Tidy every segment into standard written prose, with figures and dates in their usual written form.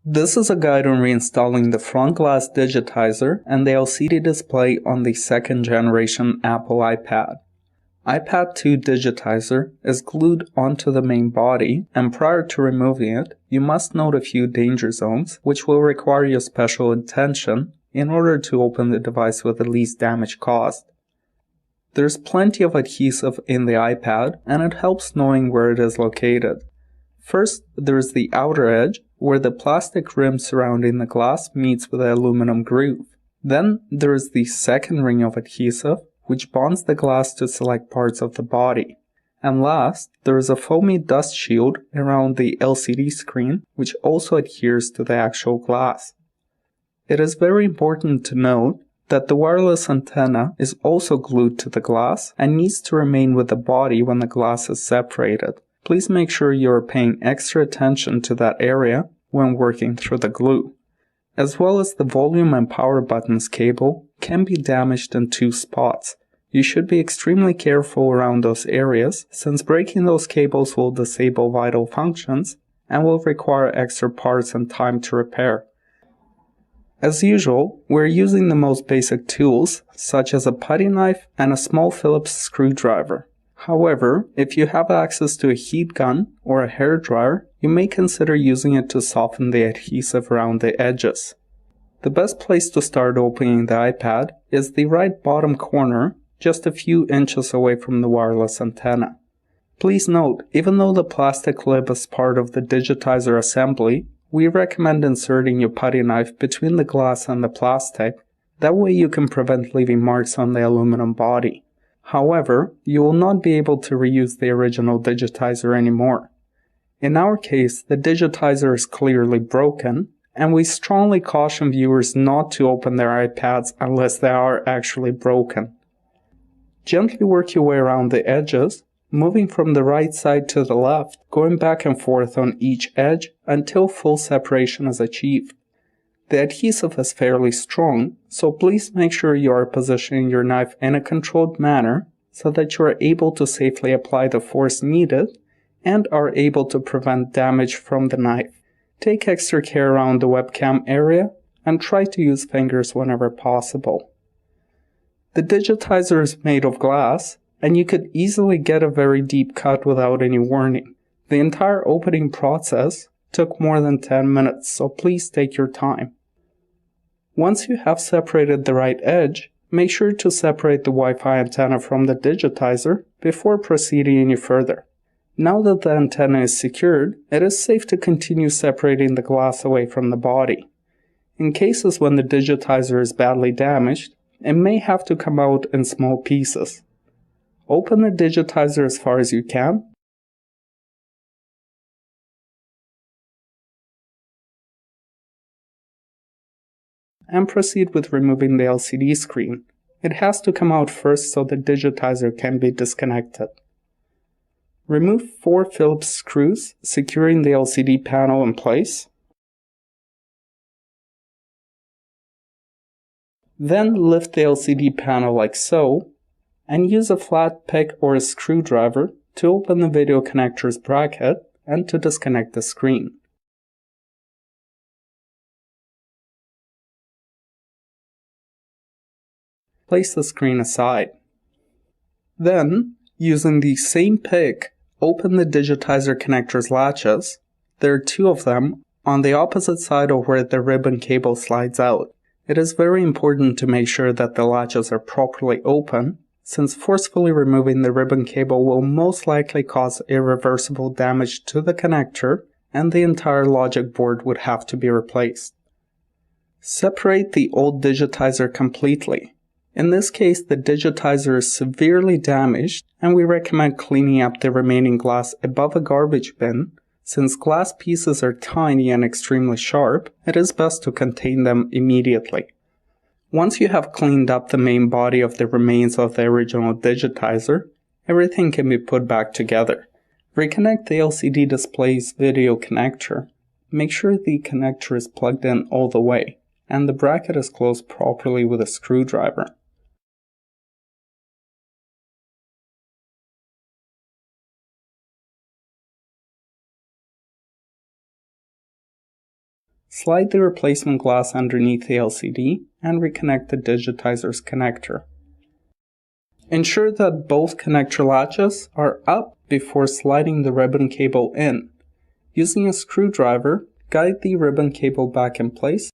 This is a guide on reinstalling the front glass digitizer and the LCD display on the second generation Apple iPad. iPad 2 digitizer is glued onto the main body, and prior to removing it, you must note a few danger zones which will require your special attention in order to open the device with the least damage caused. There's plenty of adhesive in the iPad, and it helps knowing where it is located. First, there's the outer edge, where the plastic rim surrounding the glass meets with the aluminum groove. Then there is the second ring of adhesive, which bonds the glass to select parts of the body. And last, there is a foamy dust shield around the LCD screen, which also adheres to the actual glass. It is very important to note that the wireless antenna is also glued to the glass and needs to remain with the body when the glass is separated. Please make sure you are paying extra attention to that area when working through the glue. As well as the volume and power buttons cable can be damaged in two spots. You should be extremely careful around those areas, since breaking those cables will disable vital functions and will require extra parts and time to repair. As usual, we're using the most basic tools, such as a putty knife and a small Phillips screwdriver. However, if you have access to a heat gun or a hairdryer, you may consider using it to soften the adhesive around the edges. The best place to start opening the iPad is the right bottom corner, just a few inches away from the wireless antenna. Please note, even though the plastic lid is part of the digitizer assembly, we recommend inserting your putty knife between the glass and the plastic. That way you can prevent leaving marks on the aluminum body. However, you will not be able to reuse the original digitizer anymore. In our case, the digitizer is clearly broken, and we strongly caution viewers not to open their iPads unless they are actually broken. Gently work your way around the edges, moving from the right side to the left, going back and forth on each edge until full separation is achieved. The adhesive is fairly strong, so please make sure you are positioning your knife in a controlled manner so that you are able to safely apply the force needed and are able to prevent damage from the knife. Take extra care around the webcam area and try to use fingers whenever possible. The digitizer is made of glass, and you could easily get a very deep cut without any warning. The entire opening process took more than 10 minutes, so please take your time. Once you have separated the right edge, make sure to separate the Wi-Fi antenna from the digitizer before proceeding any further. Now that the antenna is secured, it is safe to continue separating the glass away from the body. In cases when the digitizer is badly damaged, it may have to come out in small pieces. Open the digitizer as far as you can, and proceed with removing the LCD screen. It has to come out first so the digitizer can be disconnected. Remove 4 Phillips screws, securing the LCD panel in place. Then lift the LCD panel like so, and use a flat pick or a screwdriver to open the video connector's bracket and to disconnect the screen. Place the screen aside. Then, using the same pick, open the digitizer connector's latches. There are 2 of them on the opposite side of where the ribbon cable slides out. It is very important to make sure that the latches are properly open, since forcefully removing the ribbon cable will most likely cause irreversible damage to the connector, and the entire logic board would have to be replaced. Separate the old digitizer completely. In this case, the digitizer is severely damaged, and we recommend cleaning up the remaining glass above a garbage bin. Since glass pieces are tiny and extremely sharp, it is best to contain them immediately. Once you have cleaned up the main body of the remains of the original digitizer, everything can be put back together. Reconnect the LCD display's video connector. Make sure the connector is plugged in all the way, and the bracket is closed properly with a screwdriver. slide the replacement glass underneath the LCD and reconnect the digitizer's connector. Ensure that both connector latches are up before sliding the ribbon cable in. Using a screwdriver, guide the ribbon cable back in place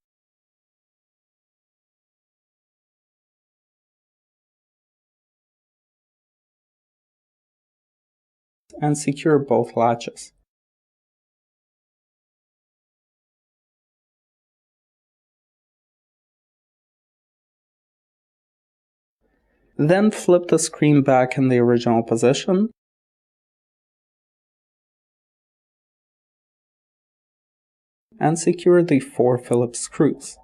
and secure both latches. Then flip the screen back in the original position and secure the 4 Phillips screws.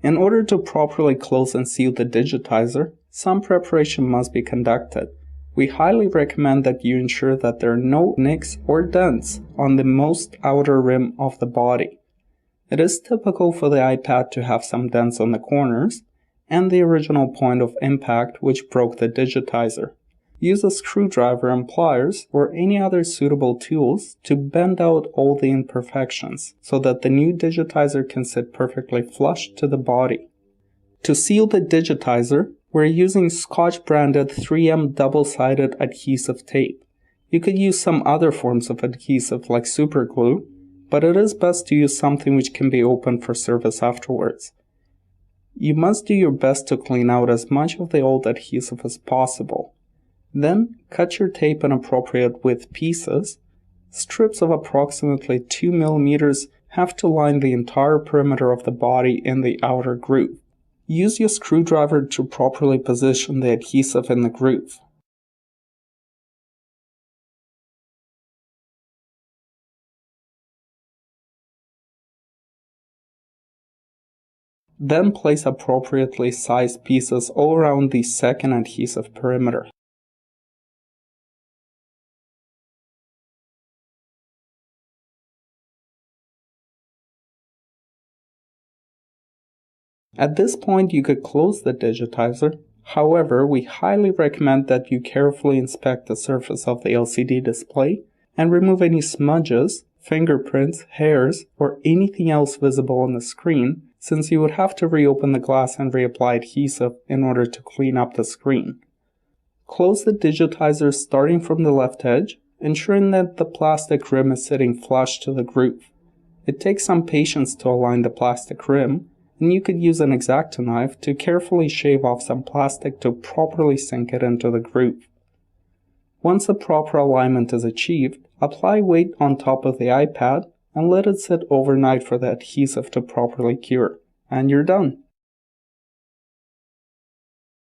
In order to properly close and seal the digitizer, some preparation must be conducted. We highly recommend that you ensure that there are no nicks or dents on the most outer rim of the body. It is typical for the iPad to have some dents on the corners and the original point of impact which broke the digitizer. Use a screwdriver and pliers or any other suitable tools to bend out all the imperfections so that the new digitizer can sit perfectly flush to the body. To seal the digitizer, we're using Scotch branded 3M double-sided adhesive tape. You could use some other forms of adhesive like super glue, but it is best to use something which can be opened for service afterwards. You must do your best to clean out as much of the old adhesive as possible. Then, cut your tape in appropriate width pieces. Strips of approximately 2 mm have to line the entire perimeter of the body in the outer groove. Use your screwdriver to properly position the adhesive in the groove. Then place appropriately sized pieces all around the second adhesive perimeter. At this point you could close the digitizer, however we highly recommend that you carefully inspect the surface of the LCD display and remove any smudges, fingerprints, hairs, or anything else visible on the screen, since you would have to reopen the glass and reapply adhesive in order to clean up the screen. Close the digitizer starting from the left edge, ensuring that the plastic rim is sitting flush to the groove. It takes some patience to align the plastic rim, and you could use an X-Acto knife to carefully shave off some plastic to properly sink it into the groove. Once the proper alignment is achieved, apply weight on top of the iPad and let it sit overnight for the adhesive to properly cure, and you're done.